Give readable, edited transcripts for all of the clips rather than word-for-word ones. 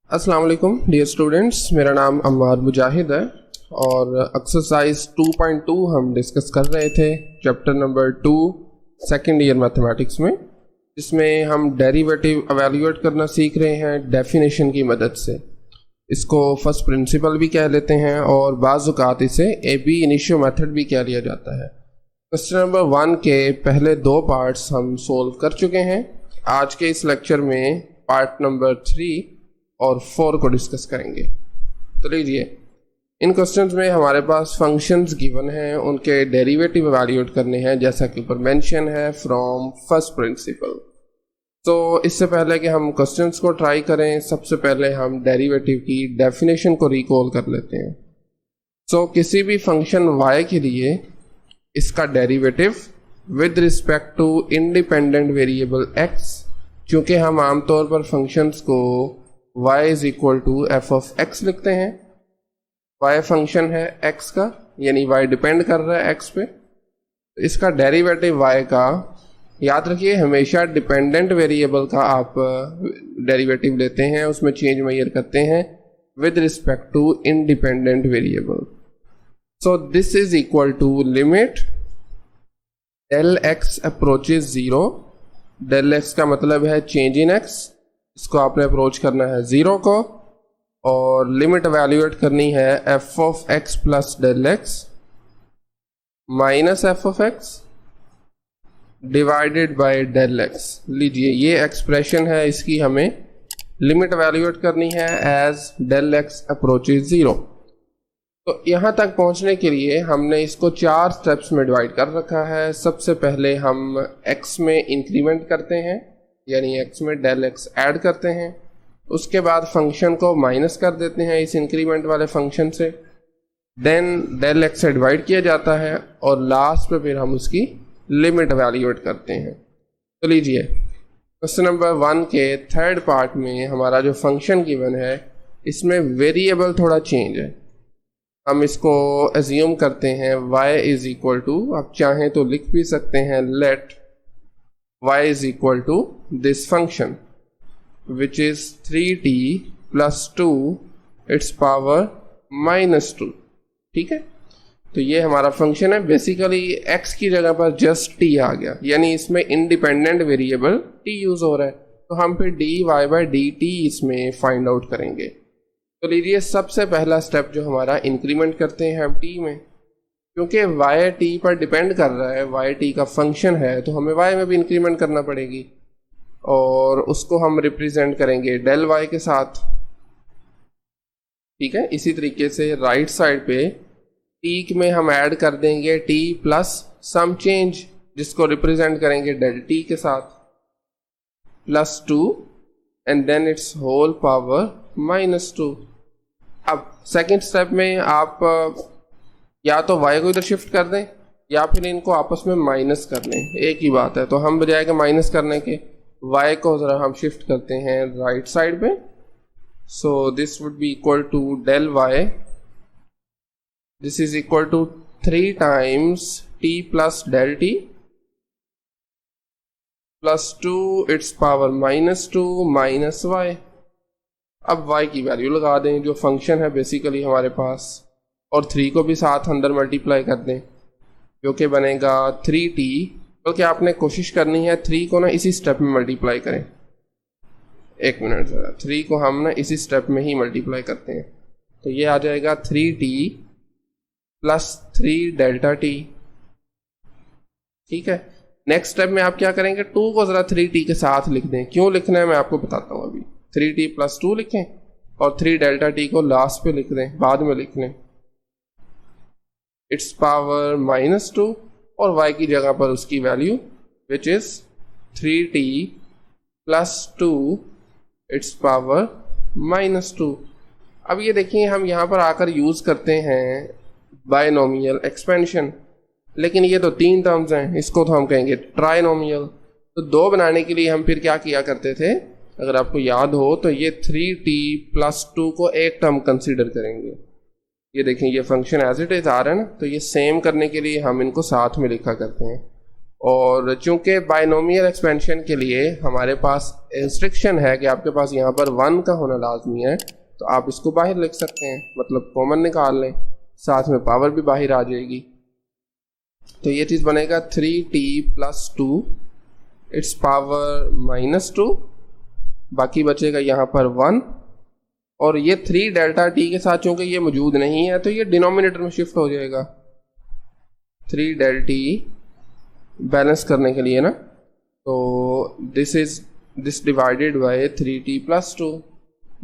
अस्सलाम वालेकुम dear students, मेरा नाम अम्मार मुजाहिद है और एक्सरसाइज 2.2 हम डिस्कस कर रहे थे chapter number 2 second year mathematics में, जिसमें हम डेरिवेटिव एवेल्यूएट करना सीख रहे हैं डेफिनेशन की मदद से। इसको फर्स्ट प्रिंसिपल भी कह लेते हैं और बाज़ औक़ात इसे AB इनिशियो मेथड भी कह लिया जाता है। क्वेश्चन नंबर 1 के पहले दो पार्ट्स हम सोल्व कर चुके हैं। आज के इस लेक्चर में पार्ट नंबर 3 और 4 को डिस्कस करेंगे। तो लीजिए, इन क्वेश्चंस में हमारे पास फंक्शंस गिवन हैं, उनके डेरिवेटिव एवेल्यूएट करने हैं जैसा कि ऊपर मेंशन है फ्रॉम फर्स्ट प्रिंसिपल। तो इससे पहले कि हम क्वेश्चंस को ट्राई करें, सबसे पहले हम डेरिवेटिव की डेफिनेशन को रिकॉल कर लेते हैं। सो किसी भी फंक्शन y के लिए इसका derivative with respect to independent variable x, चूँकि हम आमतौर पर फंक्शंस को y is equal to f of x लिखते हैं। y फंक्शन है x का, यानी y डिपेंड कर रहा है x पे। तो इसका डेरिवेटिव y का, याद रखिए हमेशा डिपेंडेंट वेरिएबल का आप डेरिवेटिव लेते हैं, उसमें चेंज मेजर करते हैं with respect to independent variable. So this is equal to limit del x approaches 0। Del x का मतलब है चेंज इन x, इसको आपने अप्रोच करना है 0 को, और लिमिट एवेल्यूएट करनी है f of x plus del x minus f of x divided by del x. लीजिए, ये एक्सप्रेशन है, इसकी हमें लिमिट एवेल्यूएट करनी है एज डेल एक्स अप्रोचेज 0। तो यहाँ तक पहुँचने के लिए हमने इसको 4 स्टेप्स में डिवाइड कर रखा है। सबसे पहले हम x में इंक्रीमेंट करते हैं, यानी x में डेल x ऐड करते हैं। उसके बाद फंक्शन को माइनस कर देते हैं इस इंक्रीमेंट वाले फंक्शन से, देन डेल x से डिवाइड किया जाता है और लास्ट पे फिर हम उसकी लिमिट एवेल्यूएट करते हैं। तो लीजिए, क्वेश्चन नंबर 1 के थर्ड पार्ट में हमारा जो फंक्शन गिवन है, इसमें वेरिएबल थोड़ा चेंज है। हम इसको एज्यूम करते हैं y इज इक्वल टू, आप चाहें तो लिख भी सकते हैं late y is equal to this function which is 3t plus 2 its power minus 2। ठीक है, तो ये हमारा फंक्शन है। बेसिकली x की जगह पर जस्ट t आ गया, यानी इसमें इंडिपेंडेंट वेरिएबल t यूज हो रहा है, तो हम फिर dy by dt इसमें फाइंड आउट करेंगे। तो लीजिए, सबसे पहला स्टेप जो हमारा इंक्रीमेंट करते हैं हम t में, क्योंकि y t पर डिपेंड कर रहा है, y t का फंक्शन है, तो हमें y में भी इंक्रीमेंट करना पड़ेगी और उसको हम रिप्रेजेंट करेंगे डेल y के साथ। ठीक है, इसी तरीके से राइट साइड पे t में हम ऐड कर देंगे t प्लस सम चेंज, जिसको रिप्रेजेंट करेंगे डेल t के साथ, plus 2 and then its whole power minus 2। अब सेकेंड स्टेप में आप या तो y को इधर शिफ्ट कर दें या फिर इनको आपस में माइनस कर लें, एक ही बात है। तो हम बजाय के माइनस करने के y को ज़रा हम शिफ्ट करते हैं राइट साइड पे। So this would be equal to del y, this is equal to 3 times t plus del t plus 2 its power minus 2 minus y। अब y की वैल्यू लगा दें जो फंक्शन है बेसिकली हमारे पास, और 3 को भी साथ अंदर मल्टीप्लाई कर दें, जो कि बनेगा 3t। बल्कि आपने कोशिश करनी है 3 को ना इसी स्टेप में मल्टीप्लाई करें। एक मिनट ज़रा, 3 को हम ना इसी स्टेप में ही मल्टीप्लाई करते हैं, तो ये आ जाएगा 3t प्लस 3 डेल्टा t। ठीक है, नेक्स्ट स्टेप में आप क्या करेंगे, 2 को ज़रा 3t के साथ लिख दें। क्यों लिखना है मैं आपको बताता हूँ। अभी 3t प्लस 2 लिखें और 3 डेल्टा t को लास्ट पे लिख दें, बाद में लिख लें, इट्स पावर माइनस 2 और y की जगह पर उसकी value which is 3t plus 2 its power minus 2। अब ये देखिए, हम यहाँ पर आकर यूज करते हैं बायनोमियल एक्सपेंशन, लेकिन ये तो 3 टर्म्स हैं, इसको तो हम कहेंगे ट्राइनोमियल। तो 2 बनाने के लिए हम फिर क्या किया करते थे, अगर आपको याद हो तो ये 3t प्लस 2 को एक टर्म कंसिडर करेंगे। ये देखें, ये फंक्शन एज इट इज आ रहा है ना, तो ये सेम करने के लिए हम इनको साथ में लिखा करते हैं और चूंकि बाइनोमियल एक्सपेंशन के लिए हमारे पास इंस्ट्रक्शन है कि आपके पास यहाँ पर 1 का होना लाजमी है, तो आप इसको बाहर लिख सकते हैं, मतलब कॉमन निकाल लें, साथ में पावर भी बाहर आ जाएगी। तो ये चीज़ बनेगा 3t + 2 इट्स पावर -2, बाकी बचेगा यहाँ पर 1, और ये 3 डेल्टा t के साथ चूंकि ये मौजूद नहीं है तो ये डिनोमिनेटर में शिफ्ट हो जाएगा, 3 डेल t बैलेंस करने के लिए ना। तो this divided by 3t + 2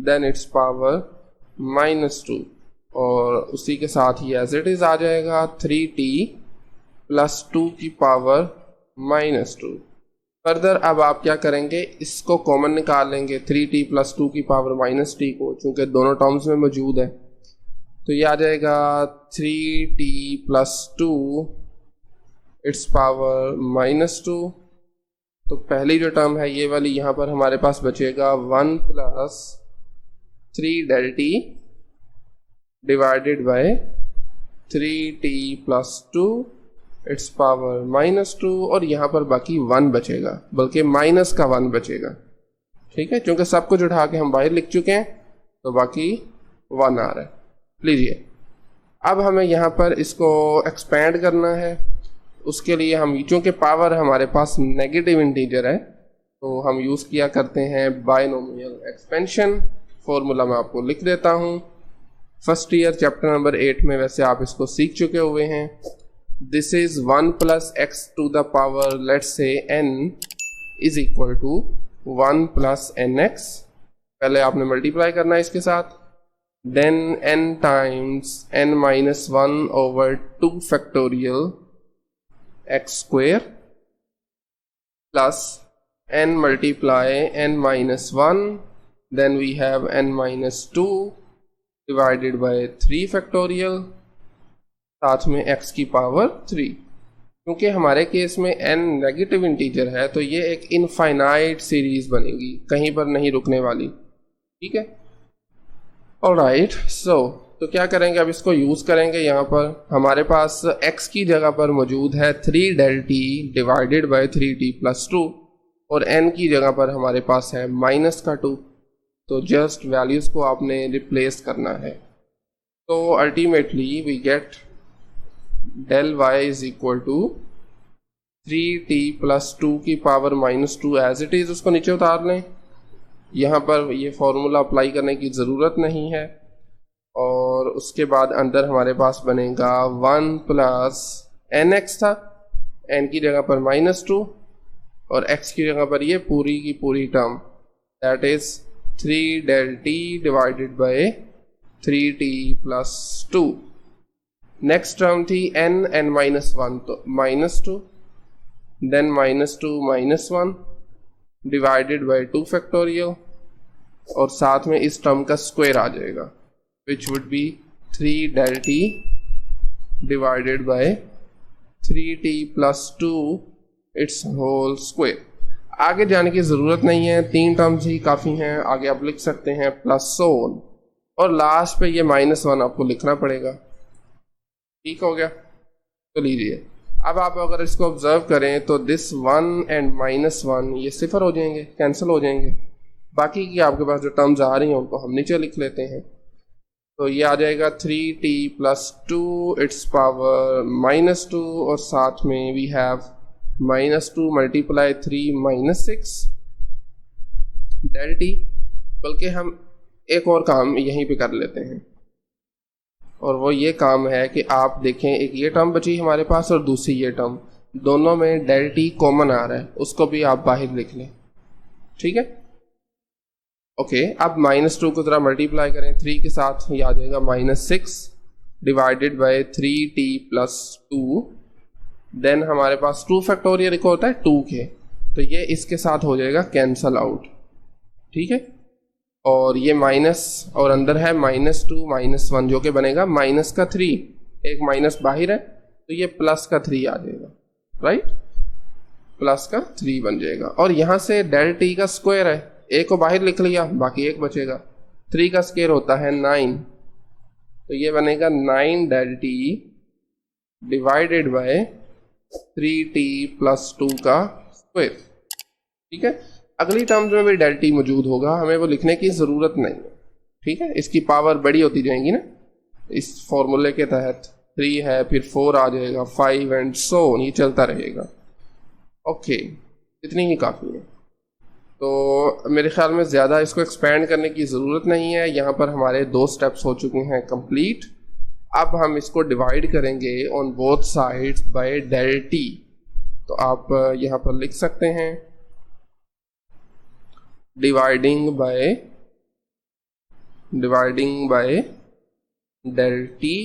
then its power -2, और उसी के साथ ही एज इट इज आ जाएगा 3t + 2 की पावर -2। फर्दर अब आप क्या करेंगे, इसको कॉमन निकाल लेंगे, 3t + 2 की पावर -t को, चूंकि दोनों टर्म्स में मौजूद है, तो ये आ जाएगा 3t + 2 इट्स पावर -2। तो पहली जो टर्म है ये वाली, यहाँ पर हमारे पास बचेगा 1 + 3 del t divided by 3t + 2 its power -2, और यहाँ पर बाकी 1 बचेगा, बल्कि माइनस का 1 बचेगा। ठीक है, क्योंकि सब कुछ उठा के हम बाहर लिख चुके हैं तो बाकी 1 आ रहा है। लीजिए, अब हमें यहाँ पर इसको एक्सपेंड करना है। उसके लिए हम, चूँकि पावर हमारे पास नेगेटिव इंटीजर है, तो हम यूज़ किया करते हैं बाइनोमियल एक्सपेंशन। फॉर्मूला मैं आपको लिख देता हूँ। फर्स्ट ईयर चैप्टर नंबर 8 में वैसे आप इसको सीख चुके हुए हैं। This is 1 + x to the power, let's say n is equal to 1 + nx। पहले आपने मल्टीप्लाई करना है इसके साथ, then n times n - 1 over 2 factorial x² plus n multiply n - 1, then we have n - 2 divided by 3 factorial, साथ में x की power 3। क्योंकि हमारे केस में n नेगेटिव इंटीजर है तो ये एक इनफाइनाइट सीरीज बनेगी, कहीं पर नहीं रुकने वाली। ठीक है, ऑलराइट। सो तो क्या करेंगे, अब इसको यूज़ करेंगे। यहाँ पर हमारे पास x की जगह पर मौजूद है 3 del t divided by 3t + 2, और n की जगह पर हमारे पास है -2। तो जस्ट वैल्यूज़ को आपने रिप्लेस करना है। तो ultimately we get del y is equal to 3t + 2 की पावर -2 एज इट इज़, उसको नीचे उतार लें। यहाँ पर ये फॉर्मूला अप्लाई करने की ज़रूरत नहीं है। और उसके बाद अंदर हमारे पास बनेगा 1 + nx था, n की जगह पर -2, और x की जगह पर ये पूरी की पूरी term, that is 3 del t divided by 3t + 2। Next term थी n -1, तो -2, देन -2 - 1 डिवाइडेड बाय 2 फैक्टोरियल, और साथ में इस टर्म का स्क्वायर आ जाएगा, which would be 3 del t divided by 3t + 2 its whole square. आगे जाने की ज़रूरत नहीं है, 3 टर्म्स ही काफ़ी हैं। आगे आप लिख सकते हैं +1, और लास्ट पे ये -1 आपको लिखना पड़ेगा। ठीक हो गया। तो लीजिए, अब आप अगर इसको ऑब्जर्व करें तो दिस 1 and -1 ये सिफर हो जाएंगे, कैंसिल हो जाएंगे। बाकी की आपके पास जो टर्म्स आ रही हैं उनको हम नीचे लिख लेते हैं। तो ये आ जाएगा 3t + 2 इट्स पावर -2, और साथ में वी हैव -2 × 3 - 6 डेल t। बल्कि हम एक और काम यहीं पे कर लेते हैं, और वो ये काम है कि आप देखें, एक ये टर्म बची हमारे पास और दूसरी ये टर्म, दोनों में डेल t कॉमन आ रहा है, उसको भी आप बाहर लिख लें। ठीक है, ओके। अब -2 को ज़रा मल्टीप्लाई करें 3 के साथ, ये आ जाएगा -6 डिवाइडेड बाय 3t + 2, देन हमारे पास 2 फैक्टोरियल एक होता है 2 के, तो ये इसके साथ हो जाएगा कैंसल आउट। ठीक है, और ये माइनस, और अंदर है -2 - 1 जो कि बनेगा -3, एक माइनस बाहर है तो ये +3 आ जाएगा, राइट, +3 बन जाएगा। और यहाँ से डेल t का स्क्वायर है, एक को बाहर लिख लिया, बाकी एक बचेगा। 3 का स्क्वायर होता है 9, तो ये बनेगा 9 del t divided by 3t plus 2 का स्क्वायर। ठीक है, अगली टर्म्स में भी डेल टी मौजूद होगा, हमें वो लिखने की ज़रूरत नहीं है। ठीक है, इसकी पावर बड़ी होती जाएंगी ना इस फॉर्मूले के तहत। 3 है, फिर 4 आ जाएगा, 5 एंड सो ये चलता रहेगा। ओके, इतनी ही काफ़ी है। तो मेरे ख्याल में ज़्यादा इसको एक्सपेंड करने की ज़रूरत नहीं है। यहाँ पर हमारे 2 स्टेप्स हो चुके हैं कंप्लीट। अब हम इसको डिवाइड करेंगे on both sides by del t. तो आप यहाँ पर लिख सकते हैं dividing by del t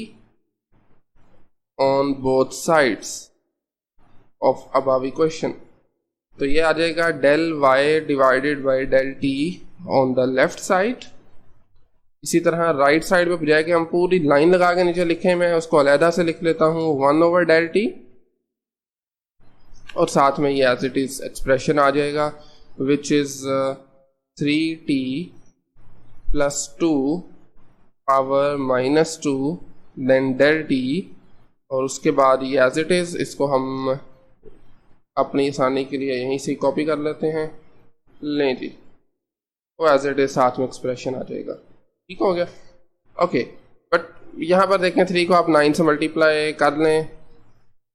on both sides of above equation. तो ये आ जाएगा del y divided by del t on the left side. इसी तरह राइट साइड पे बजाय कि हम पूरी लाइन लगा के नीचे लिखें, मैं उसको अलहदा से लिख लेता हूँ 1 ओवर डेल टी, और साथ में ये एज इट इज एक्सप्रेशन आ जाएगा which is 3t plus 2 power minus 2 then del t. और उसके बाद ये एज इट इज, इसको हम अपनी आसानी के लिए यहीं से कॉपी कर लेते हैं। लें जी, वो एज इट इज साथ में एक्सप्रेशन आ जाएगा। ठीक हो गया, ओके। बट यहाँ पर देखें 3 को आप 9 से मल्टीप्लाई कर लें,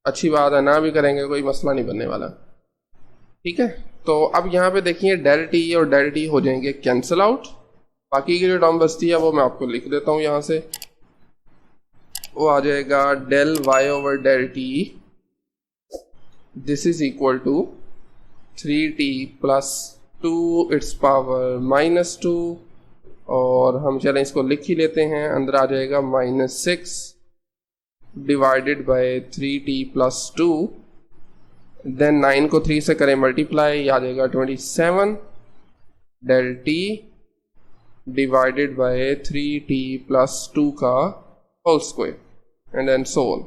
अच्छी बात है, ना भी करेंगे कोई मसला नहीं बनने वाला। ठीक है, तो अब यहाँ पे देखिए डेल टी और डेल टी हो जाएंगे कैंसिल आउट। बाकी की जो टर्म बचती है वो मैं आपको लिख देता हूँ यहाँ से। वो आ जाएगा del y over del t, this is equal to 3t plus 2 its power minus 2, और हम चलें इसको लिख ही लेते हैं। अंदर आ जाएगा -6 divided by 3t plus 2, then 9 को 3 से करें मल्टीप्लाई, आ जाएगा 27 del t divided by 3t plus 2 का whole square and then so on.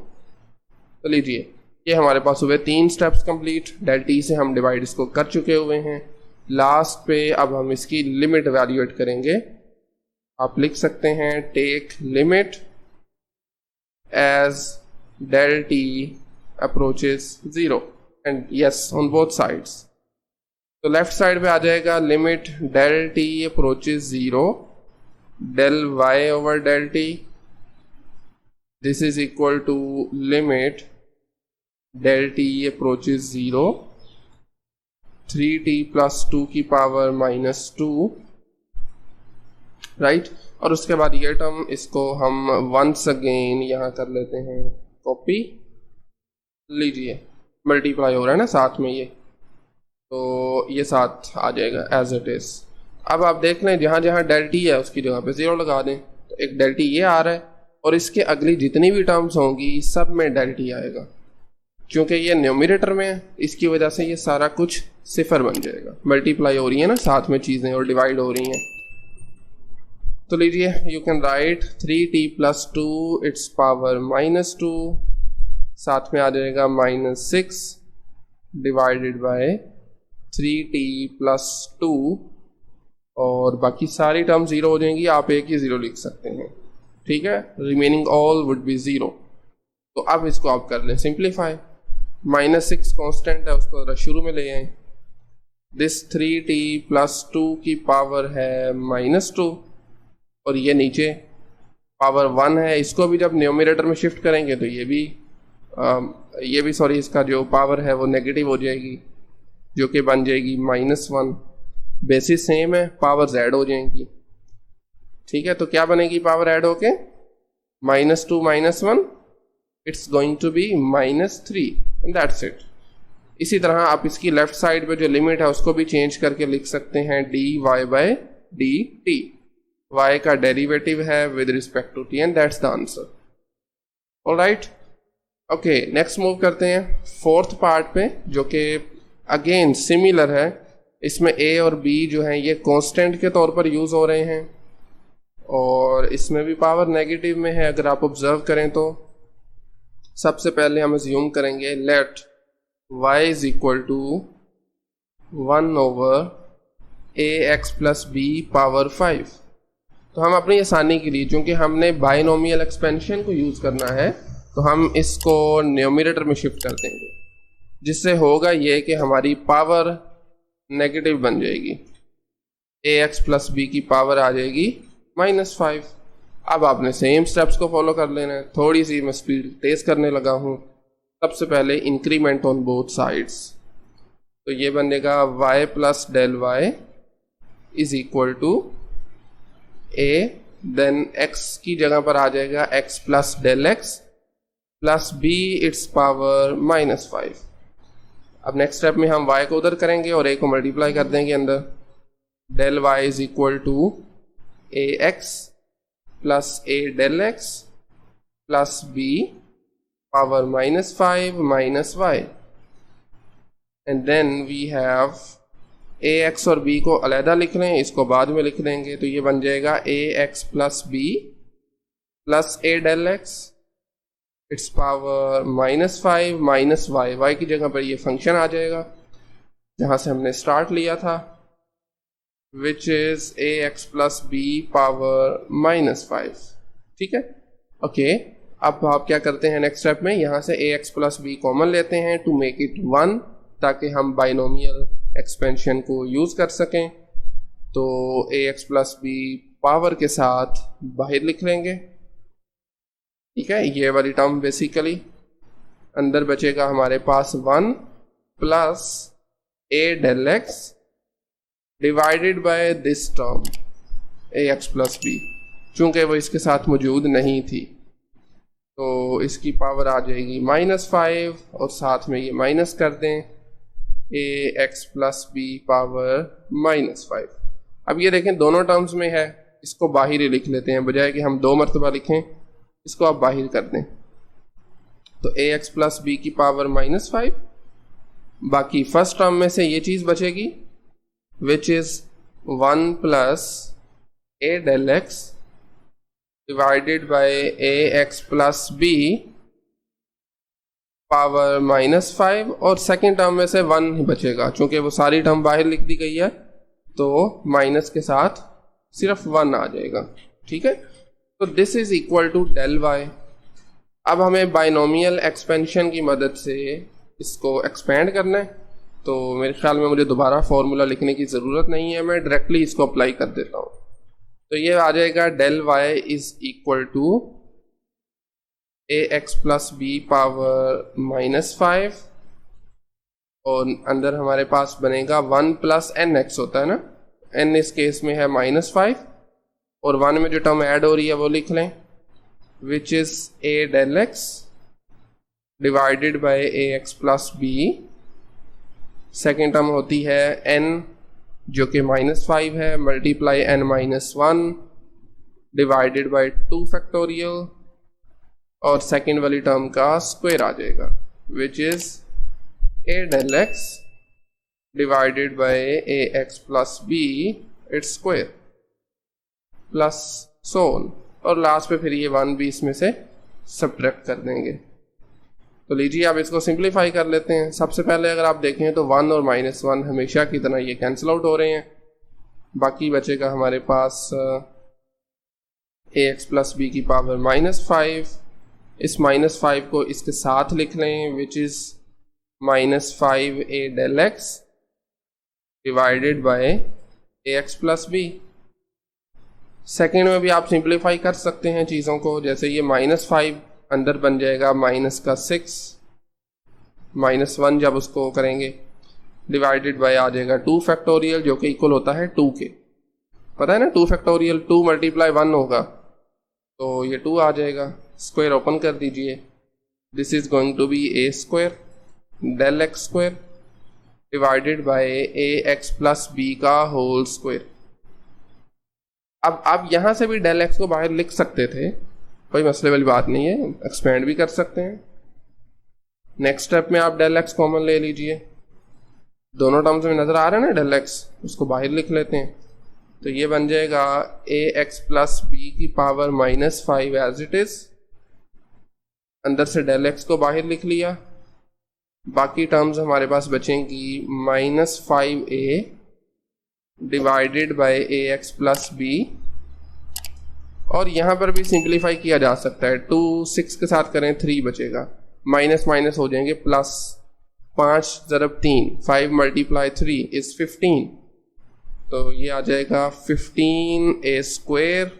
तो लीजिए, ये हमारे पास हुए 3 स्टेप्स कंप्लीट। डेल टी से हम डिवाइड इसको कर चुके हुए हैं। लास्ट पे अब हम इसकी लिमिट वैल्यूएट करेंगे। आप लिख सकते हैं take limit as del t approaches 0 and yes on both sides. तो लेफ्ट साइड पे आ जाएगा limit del t approaches 0 del y over del t, this is equal to limit del t approaches 0 3t plus 2 की power minus 2, right. और उसके बाद ये term, इसको हम वंस अगेन यहाँ कर लेते हैं कॉपी। लीजिए, मल्टीप्लाई हो रहा है ना साथ में ये, तो ये साथ आ जाएगा एज इट इज। अब आप देख लें जहाँ जहाँ डेल टी है उसकी जगह पे 0 लगा दें, तो एक डेल टी ये आ रहा है, और इसके अगली जितनी भी टर्म्स होंगी सब में डेल टी आएगा। क्योंकि ये न्यूमरेटर में है, इसकी वजह से ये सारा कुछ सिफर बन जाएगा। मल्टीप्लाई हो रही है ना साथ में चीज़ें, और डिवाइड हो रही हैं। तो लीजिए, you can write 3t plus 2 its power minus 2, साथ में आ जाएगा -6 डिवाइडेड बाय 3t प्लस 2, और बाकी सारी टर्म 0 हो जाएंगी। आप एक ही 0 लिख सकते हैं, ठीक है। Remaining all would be 0। तो अब इसको आप कर लें सिंप्लीफाई। -6 कांस्टेंट है, उसको जरा शुरू में ले आए। दिस 3t प्लस 2 की पावर है -2, और ये नीचे पावर 1 है, इसको भी जब न्यूमरेटर में शिफ्ट करेंगे तो ये भी सॉरी, इसका जो पावर है वो नेगेटिव हो जाएगी, जो कि बन जाएगी -1। बेसिस सेम है, पावर्स ऐड हो जाएंगी, ठीक है। तो क्या बनेगी पावर ऐड होके? -2 -1, it's going to be -3, and that's it. इसी तरह आप इसकी लेफ्ट साइड पे जो लिमिट है उसको भी चेंज करके लिख सकते हैं dy बाय dt। y का डेरिवेटिव है with respect to t, and that's the answer. Alright, okay, next move करते हैं 4th पार्ट पे, जो कि अगेन सिमिलर है। इसमें a और b जो हैं ये कांस्टेंट के तौर पर यूज हो रहे हैं, और इसमें भी पावर नेगेटिव में है। अगर आप ऑब्जर्व करें तो सबसे पहले हम अज्यूम करेंगे let y is equal to 1 over ax plus b power 5। तो हम अपनी आसानी के लिए, चूंकि हमने बाइनोमियल एक्सपेंशन को यूज करना है, तो हम इसको न्यूमरेटर में शिफ्ट कर देंगे। जिससे होगा ये कि हमारी पावर नेगेटिव बन जाएगी, ax प्लस बी की पावर आ जाएगी -5। अब आपने सेम स्टेप्स को फॉलो कर लेना है। थोड़ी सी मैं स्पीड तेज करने लगा हूँ। सबसे पहले इंक्रीमेंट ऑन बोथ साइड्स, तो ये बनेगा y plus del y is equal to a, then x की जगह पर आ जाएगा x plus del x plus b its power -5। अब नेक्स्ट स्टेप में हम y को उधर करेंगे और a को मल्टीप्लाई कर देंगे अंदर। Del y is equal to a x plus a del x plus b power -5 minus y, and then we have a x और b को अलहदा लिख लें, इसको बाद में लिख देंगे। तो ये बन जाएगा a x plus b plus a del x its power -5 minus y, y की जगह पर ये फंक्शन आ जाएगा जहाँ से हमने स्टार्ट लिया था, which is a x plus b power -5। ठीक है, ओके। अब आप क्या करते हैं नेक्स्ट स्टेप में, यहाँ से ए एक्स प्लस बी कॉमन लेते हैं टू मेक इट 1, ताकि हम बाइनोमियल एक्सपेंशन को यूज़ कर सकें। तो a x plus b power के साथ बाहर लिख लेंगे। ठीक है, ये वाली टर्म बेसिकली अंदर बचेगा हमारे पास 1 plus a del x divided by this term a x plus b, चूंकि वो इसके साथ मौजूद नहीं थी तो इसकी पावर आ जाएगी -5 और साथ में ये माइनस कर दें ए एक्स प्लस बी पावर -5। अब ये देखें दोनों टर्म्स में है, इसको बाहर ही लिख लेते हैं, बजाय कि हम 2 मरतबा लिखें इसको आप बाहर कर दें। तो ए एक्स प्लस बी की पावर -5, बाकी फर्स्ट टर्म में से ये चीज़ बचेगी which is 1 plus a del x divided by a x plus b power -5, और सेकेंड टर्म में से 1 ही बचेगा, चूंकि वो सारी टर्म बाहर लिख दी गई है तो माइनस के साथ सिर्फ 1 आ जाएगा। ठीक है, तो this is equal to del y. अब हमें बाइनोमियल एक्सपेंशन की मदद से इसको एक्सपेंड करना है, तो मेरे ख्याल में मुझे दोबारा फॉर्मूला लिखने की ज़रूरत नहीं है, मैं डायरेक्टली इसको अप्लाई कर देता हूँ। तो ये आ जाएगा del y is equal to a x plus b power -5, और अंदर हमारे पास बनेगा 1 प्लस एन एक्स होता है ना, एन इस केस में है -5, और 1 में जो टर्म ऐड हो रही है वो लिख लें which is a del x divided by a x plus b. Second term होती है n जो कि -5 है, multiply n -1 divided by 2 factorial, और सेकेंड वाली टर्म का स्क्वायर आ जाएगा which is a del x divided by a x plus b its square plus so on, और लास्ट पे फिर ये 1 भी इसमें से सब्ट्रैक्ट कर देंगे। तो लीजिए आप इसको सिंप्लीफाई कर लेते हैं। सबसे पहले अगर आप देखें तो 1 और -1 हमेशा की तरह ये कैंसिल आउट हो रहे हैं, बाकी बचेगा हमारे पास ए एक्स प्लस बी की पावर -5। इस -5 को इसके साथ लिख लें which is -5 a del x divided by a x plus b. Second में भी आप सिंप्लीफाई कर सकते हैं चीज़ों को, जैसे ये -5 अंदर बन जाएगा -6, -1 जब उसको करेंगे डिवाइडेड बाय आ जाएगा 2 फैक्टोरियल जो कि इक्वल होता है 2 के। पता है ना 2 फैक्टोरियल 2 मल्टीप्लाई 1 होगा, तो ये 2 आ जाएगा। स्क्वायर ओपन कर दीजिए, this is going to be a square del x square divided by a x plus b का होल स्क्वायर। अब आप यहाँ से भी डेल एक्स को बाहर लिख सकते थे, कोई मसले वाली बात नहीं है, एक्सपेंड भी कर सकते हैं। नेक्स्ट स्टेप में आप डेल एक्स कॉमन ले लीजिए, दोनों टर्म्स में नज़र आ रहा है ना डेल एक्स, उसको बाहर लिख लेते हैं। तो ये बन जाएगा ए एक्स प्लस बी की पावर -5 एज इट इज़, अंदर से डेल एक्स को बाहर लिख लिया, बाकी टर्म्स हमारे पास बचेंगी -5a divided by a x plus b, और यहाँ पर भी सिंप्लीफाई किया जा सकता है। 2 6 के साथ करें 3 बचेगा, माइनस माइनस हो जाएंगे प्लस, 5 ज़रब 3, 5 मल्टीप्लाई 3 इज़ 15, तो ये आ जाएगा 15a²,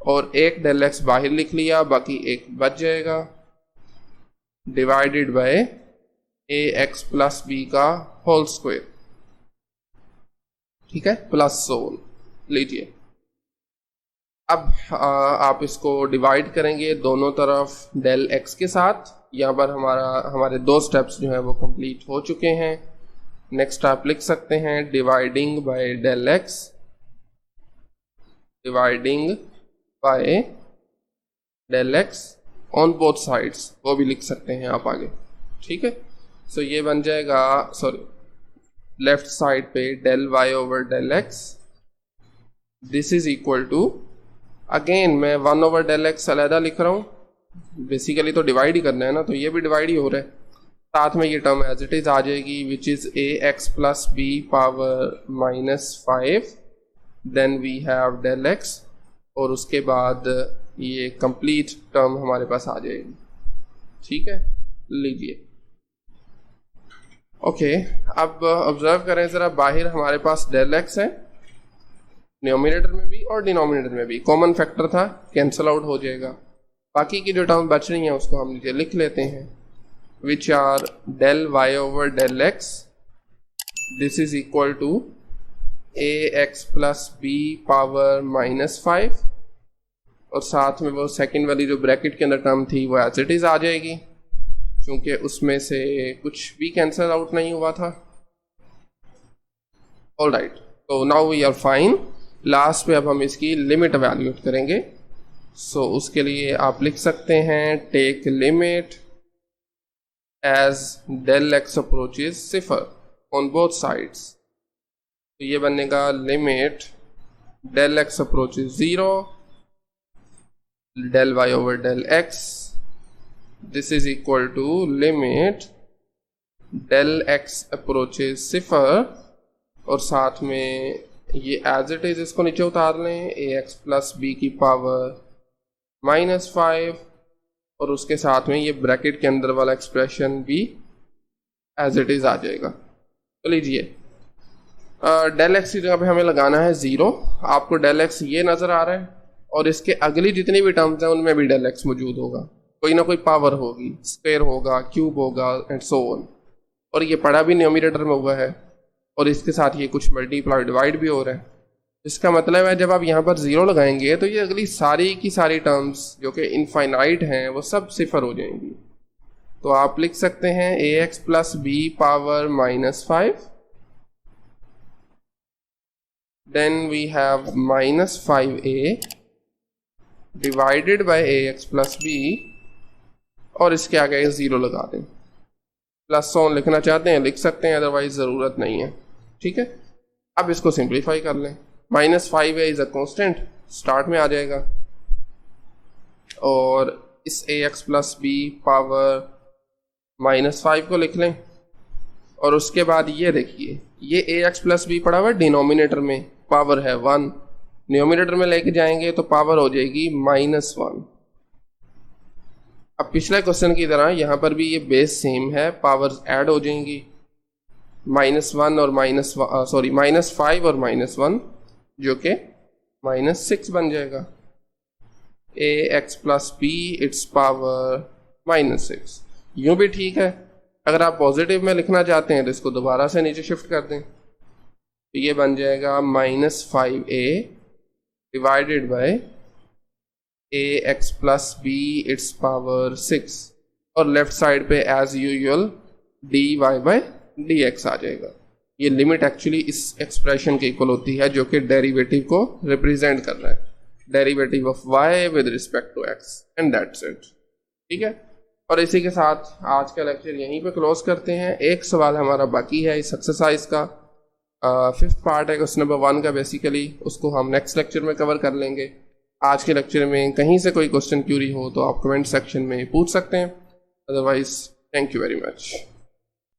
और एक डेल एक्स बाहर लिख लिया, बाकी एक बच जाएगा, divided by a x plus b का होल स्क्वायर, ठीक है, प्लस सोल। लीजिए अब आप इसको डिवाइड करेंगे दोनों तरफ डेल एक्स के साथ। यहाँ पर हमारे 2 स्टेप्स जो हैं वो कंप्लीट हो चुके हैं। नेक्स्ट आप लिख सकते हैं dividing by del x, dividing by del x on both sides, वो भी लिख सकते हैं आप आगे, ठीक है। सो ये बन जाएगा, सॉरी, लेफ्ट साइड पे del y over del x, this is equal to, again मैं 1 ओवर डेल एक्स अलहदा लिख रहा हूँ, बेसिकली तो डिवाइड ही करना है ना, तो ये भी डिवाइड ही हो रहा है, साथ में ये टर्म एज इट इज आ जाएगी, which is a x plus b power -5, then we have del x, और उसके बाद ये कंप्लीट टर्म हमारे पास आ जाएगी, ठीक है। लीजिए ओके, अब ऑब्जर्व करें ज़रा, बाहर हमारे पास डेल एक्स है, न्यूमरेटर में भी और डिनोमिनेटर में भी, कॉमन फैक्टर था, कैंसिल आउट हो जाएगा। बाकी की जो टर्म बच रही हैं उसको हम नीचे लिख लेते हैं, which are del y over del x, this is equal to a x plus b power -5, और साथ में वो सेकंड वाली जो ब्रैकेट के अंदर टर्म थी वो एज इट इज आ जाएगी, क्योंकि उसमें से कुछ भी कैंसिल आउट नहीं हुआ था। ऑल राइट, तो now we are fine. Last पे अब हम इसकी लिमिट एवेल्यूएट करेंगे। सो उसके लिए आप लिख सकते हैं take limit as del x approaches 0 on both sides, तो ये बनेगा limit del x approaches 0 del y over del x, this is equal to limit del x approaches 0, और साथ में ये एज इट इज इसको नीचे उतार लें, ए एक्स प्लस बी की पावर -5, और उसके साथ में ये ब्रैकेट के अंदर वाला एक्सप्रेशन भी एज इट इज आ जाएगा। तो लीजिए डेल एक्स की जगह पे हमें लगाना है 0, आपको डेल एक्स ये नज़र आ रहा है, और इसके अगली जितनी भी टर्म्स हैं उनमें भी डेल एक्स मौजूद होगा, कोई ना कोई पावर होगी, स्क्वायर होगा, क्यूब होगा, एंड सो ऑन, और ये पढ़ा भी न्यूमरेटर में हुआ है, और इसके साथ ये कुछ मल्टीप्लाई डिवाइड भी हो रहा है। इसका मतलब है जब आप यहाँ पर 0 लगाएंगे तो ये अगली सारी की सारी टर्म्स जो कि इनफाइनाइट हैं वो सब 0 हो जाएंगी। तो आप लिख सकते हैं a x plus b power -5, then we have -5a divided by a x plus b, और इसके आगे 0 लगा दें। प्लस ऑन लिखना चाहते हैं लिख सकते हैं, अदरवाइज ज़रूरत नहीं है, ठीक है। अब इसको सिंप्लीफाई कर लें, -5a is a constant, start में आ जाएगा, और इस ए एक्स प्लस बी पावर -5 को लिख लें, और उसके बाद ये देखिए ये ए एक्स प्लस बी पड़ा हुआ है डिनोमिनेटर में, पावर है 1, न्यूमरेटर में लेके जाएंगे तो पावर हो जाएगी -1। अब पिछले क्वेश्चन की तरह यहाँ पर भी ये बेस सेम है, पावर्स ऐड हो जाएंगी, -1 और -5 और -1 जो कि -6 बन जाएगा, a x plus b its power -6। यूँ भी ठीक है, अगर आप पॉजिटिव में लिखना चाहते हैं तो इसको दोबारा से नीचे शिफ्ट कर दें, तो ये बन जाएगा -5a divided by a x plus b its power 6, और लेफ्ट साइड पे as usual dy by dx आ जाएगा। ये लिमिट एक्चुअली इस एक्सप्रेशन के इक्वल होती है जो कि डेरिवेटिव को रिप्रेजेंट कर रहा है, derivative of y with respect to x, and that's it, ठीक है। और इसी के साथ आज का लेक्चर यहीं पे क्लोज करते हैं। एक सवाल हमारा बाकी है इस एक्सरसाइज का, 5th पार्ट है क्वेश्चन नंबर 1 का, बेसिकली उसको हम नेक्स्ट लेक्चर में कवर कर लेंगे। आज के लेक्चर में कहीं से कोई क्वेश्चन क्यूरी हो तो आप कमेंट सेक्शन में पूछ सकते हैं, otherwise thank you very much.